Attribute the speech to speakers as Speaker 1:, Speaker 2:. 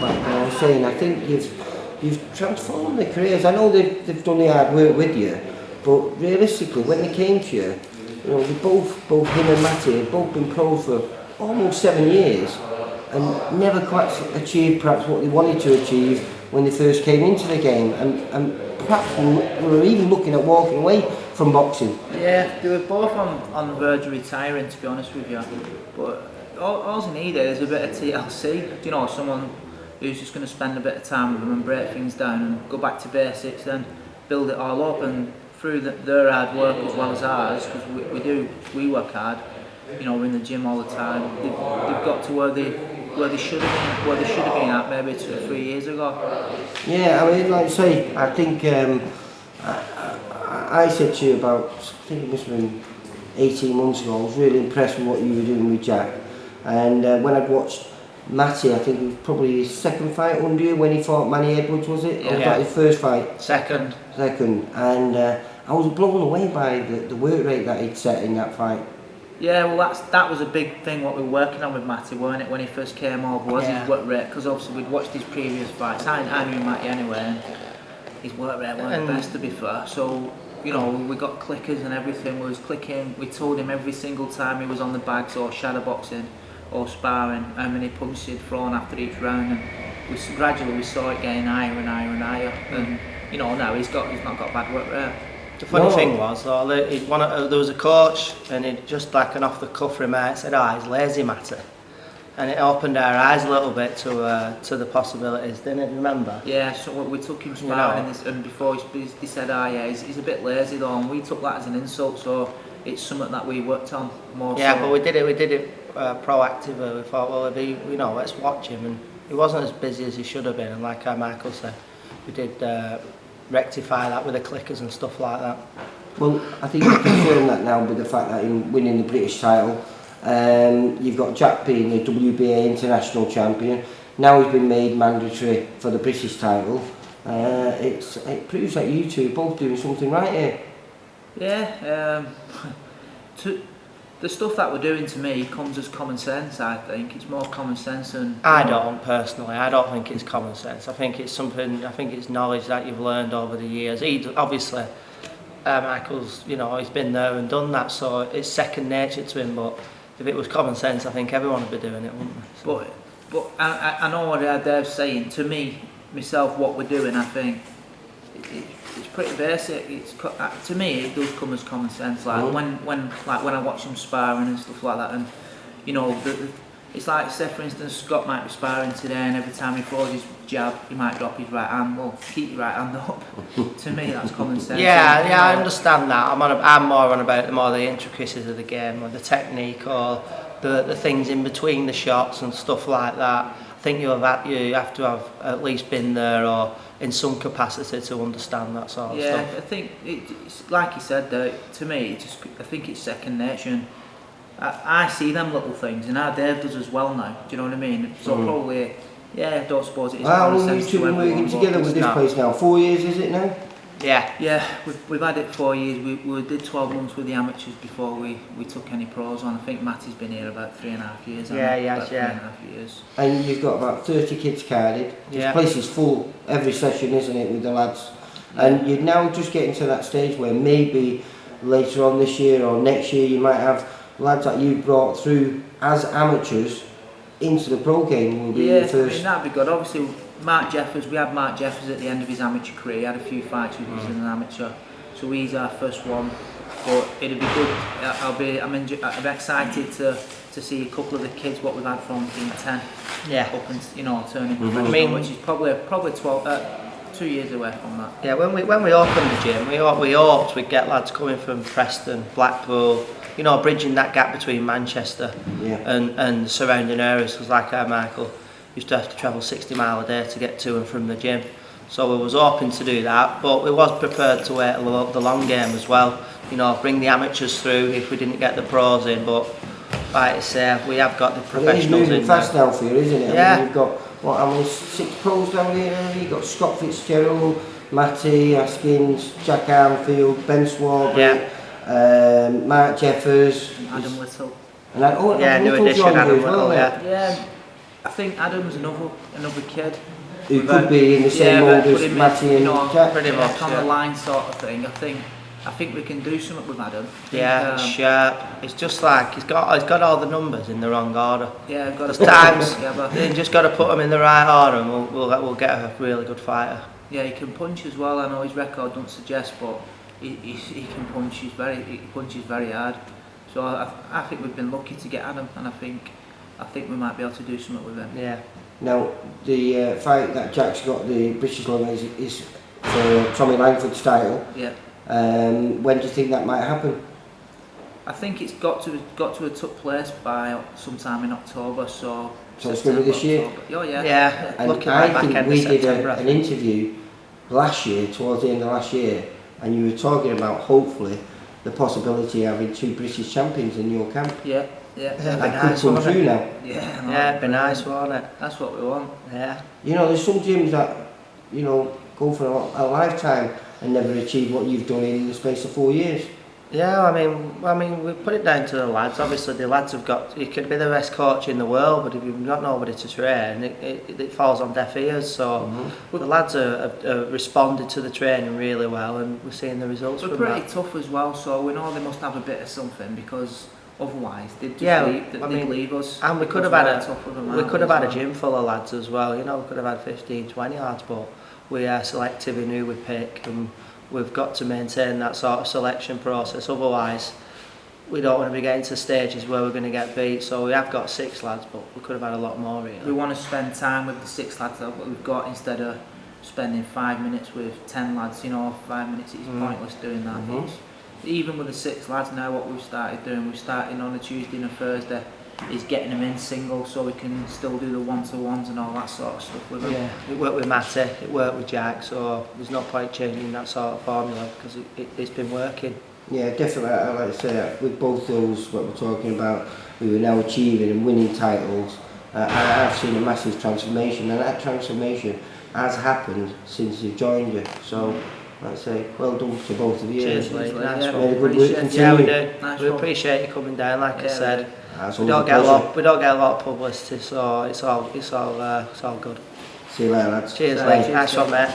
Speaker 1: Like I was saying, I think you've transformed their careers. I know they've done the hard work with you, but realistically, when they came to you, you know, both him and Matty have both been pros for almost 7 years and never quite achieved perhaps what they wanted to achieve when they first came into the game, and perhaps we were even looking at walking away from boxing.
Speaker 2: Yeah, they were both on the verge of retiring, to be honest with you. But all they needed is a bit of TLC. You know, someone who's just going to spend a bit of time with them and break things down and go back to basics, then build it all up. And through their hard work as well as ours, because we work hard. You know, we're in the gym all the time. They've got to where they should have been at maybe 2 or 3 years ago.
Speaker 1: Yeah, I mean, like I say, I think I said to you about, I think it must have been 18 months ago, I was really impressed with what you were doing with Jack. And when I'd watched Matty, I think it was probably his second fight under you when he fought Manny Edwards, was it?
Speaker 2: Yeah.
Speaker 1: Or was that his first fight?
Speaker 2: Second.
Speaker 1: And I was blown away by the work rate that he'd set in that fight.
Speaker 2: Yeah, well, that was a big thing what we were working on with Matty, weren't it, when he first came over, was his work rate, because obviously we'd watched his previous fights. I knew Matty anyway, and his work rate weren't the best, to be fair. So, you know, we got clickers and everything, we was clicking. We told him every single time he was on the bags or shadow boxing or sparring how many punches he'd thrown after each round, and gradually we saw it getting higher and higher and higher. And you know, now he's not got bad work rate.
Speaker 3: The funny thing was, though, there was a coach, and he just like an off-the-cuff remark said, "Oh, he's lazy, Matty," and it opened our eyes a little bit to the possibilities, didn't it? Remember?
Speaker 2: Yeah. So we took him sparring, and before he said, "Oh, yeah, he's a bit lazy though," and we took that as an insult. So it's something that we worked on more.
Speaker 3: Yeah,
Speaker 2: so.
Speaker 3: but we did it proactively. We thought, well, let's watch him, and he wasn't as busy as he should have been. And like Michael said, we did. Rectify that with the clickers and stuff like that.
Speaker 1: Well, I think you confirm that now with the fact that in winning the British title, you've got Jack being the WBA international champion. Now he's been made mandatory for the British title. It proves that you two are both doing something right here.
Speaker 2: Yeah. The stuff that we're doing, to me, comes as common sense. I think it's more common sense than.
Speaker 3: I don't think it's common sense. I think it's something. I think it's knowledge that you've learned over the years. Obviously, Michael's, he's been there and done that, so it's second nature to him. But if it was common sense, I think everyone would be doing it, wouldn't they? So.
Speaker 2: But I know what Dave's saying. To me, myself, what we're doing, I think. It's pretty basic. To me, it does come as common sense. Like when I watch him sparring and stuff like that, and it's like, say for instance, Scott might be sparring today, and every time he throws his jab, he might drop his right hand. Well, keep your right hand up. To me, that's common sense.
Speaker 3: Yeah, I understand that. I'm more on about the intricacies of the game, or the technique, or the things in between the shots and stuff like that. I think you have to have at least been there or in some capacity to understand that sort of stuff.
Speaker 2: Yeah, I think it's like you said. To me, I think it's second nature. And I see them little things, and our Dave does as well now. Do you know what I mean? So probably, I don't suppose it is.
Speaker 1: How long have you two been working together with this place now? 4 years, is it now?
Speaker 2: Yeah, we've had it 4 years. We did 12 months with the amateurs before we took any pros on. I think Matty's been here about 3.5 years.
Speaker 3: Yeah.
Speaker 2: 3.5 years.
Speaker 1: And you've got about 30 kids carded. This place is full every session, isn't it, with the lads? And you're now just getting to that stage where maybe later on this year or next year you might have lads that you brought through as amateurs into the pro game. Will be the first.
Speaker 2: I mean, that'd be good. Obviously, Mark Jeffers, we had Mark Jeffers at the end of his amateur career. He had a few fights with us as an amateur, so he's our first one. But it'd be good. I'm excited to see a couple of the kids what we've had from being 10, up and turning professional, which is probably 2 years away from that.
Speaker 3: Yeah, when we opened the gym, we hoped we'd get lads coming from Preston, Blackpool, bridging that gap between Manchester and the surrounding areas. Because like Michael used to have to travel 60 miles a day to get to and from the gym. So we was hoping to do that, but we was prepared to wait the long game as well. Bring the amateurs through if we didn't get the pros in. But like I say, we have got the professionals in.
Speaker 1: It's moving fast now for you, isn't it?
Speaker 3: Yeah.
Speaker 1: I mean, you've got how many 6 pros down here? You've got Scott Fitzgerald, Matty Askin, Jack Arnfield, Ben Swarbrick, Mark Jeffers,
Speaker 2: Adam Little.
Speaker 1: And I,
Speaker 3: new addition, Adam Whittle, yeah.
Speaker 2: Yeah, I think Adam's another kid.
Speaker 1: Who could be in the same mould as Matty and Jack.
Speaker 3: Pretty much,
Speaker 2: on the line sort of thing. I think we can do something with Adam.
Speaker 3: Yeah, he's sharp. It's just like he's got all the numbers in the wrong order.
Speaker 2: Yeah,
Speaker 3: there's times you just got to put them in the right order, and we'll get a really good fighter.
Speaker 2: Yeah, he can punch as well. I know his record don't suggest, but he can punch. He punches very hard. So I think we've been lucky to get Adam, and I think we might be able to do something with him.
Speaker 3: Yeah.
Speaker 1: Now the fight that Jack's got, the British level, is for Tommy Langford's title.
Speaker 2: Yeah.
Speaker 1: When do you think that might happen?
Speaker 2: I think it's got to have took place by sometime in October. So
Speaker 1: it's going to be this year.
Speaker 2: October. Oh yeah.
Speaker 3: Yeah.
Speaker 1: And I think we did an interview last year, towards the end of last year, and you were talking about hopefully the possibility of having 2 British champions in your camp.
Speaker 2: Yeah. Yeah.
Speaker 1: That could come true now.
Speaker 2: Yeah. No,
Speaker 3: Yeah, it'd be nice, wouldn't it?
Speaker 2: That's what we want.
Speaker 3: Yeah.
Speaker 1: You know, there's some gyms that, you know, go for a lifetime and never achieve what you've done in the space of 4 years.
Speaker 3: Yeah, I mean, we put it down to the lads. Obviously, the lads have got. You could be the best coach in the world, but if you've got nobody to train, it falls on deaf ears. So the lads have responded to the training really well, and we're seeing the results.
Speaker 2: We're
Speaker 3: from
Speaker 2: pretty
Speaker 3: that.
Speaker 2: tough as well, so we know they must have a bit of something, because otherwise they'd just
Speaker 3: Yeah,
Speaker 2: leave us.
Speaker 3: And we could have had a
Speaker 2: gym.
Speaker 3: gym full of lads as well. You know, we could have had 15, 20 lads, but we are selective in who we pick, and we've got to maintain that sort of selection process. Otherwise, we don't want to be getting to stages where we're going to get beat. So we have got 6 lads, but we could have had a lot more really.
Speaker 2: We want to spend time with the 6 lads that we've got, instead of spending 5 minutes with 10 lads. You know, 5 minutes is pointless doing that. Even with the 6 lads now, what we've started doing, we're starting on a Tuesday and a Thursday, is getting them in singles, so we can still do the one-to-ones and all that sort of stuff with them.
Speaker 3: Yeah, it worked with Matty, it worked with Jack, so there's no point changing that sort of formula, because it's been working.
Speaker 1: Yeah, definitely. I like to say that with both those, what we're talking about, we were now achieving and winning titles. I've seen a massive transformation, and that transformation has happened since you've joined you. So, like I say, well done to both of you.
Speaker 3: Cheers, mate. Nice
Speaker 2: yeah,
Speaker 3: one.
Speaker 1: Good work.
Speaker 3: Yeah, we do.
Speaker 2: Nice
Speaker 3: we
Speaker 2: one.
Speaker 3: appreciate you coming down, like I said.
Speaker 1: We don't get
Speaker 3: a lot of publicity, so it's all good.
Speaker 1: See you later, lads.
Speaker 3: Cheers,
Speaker 1: Bye.
Speaker 3: mate. Nice one, mate.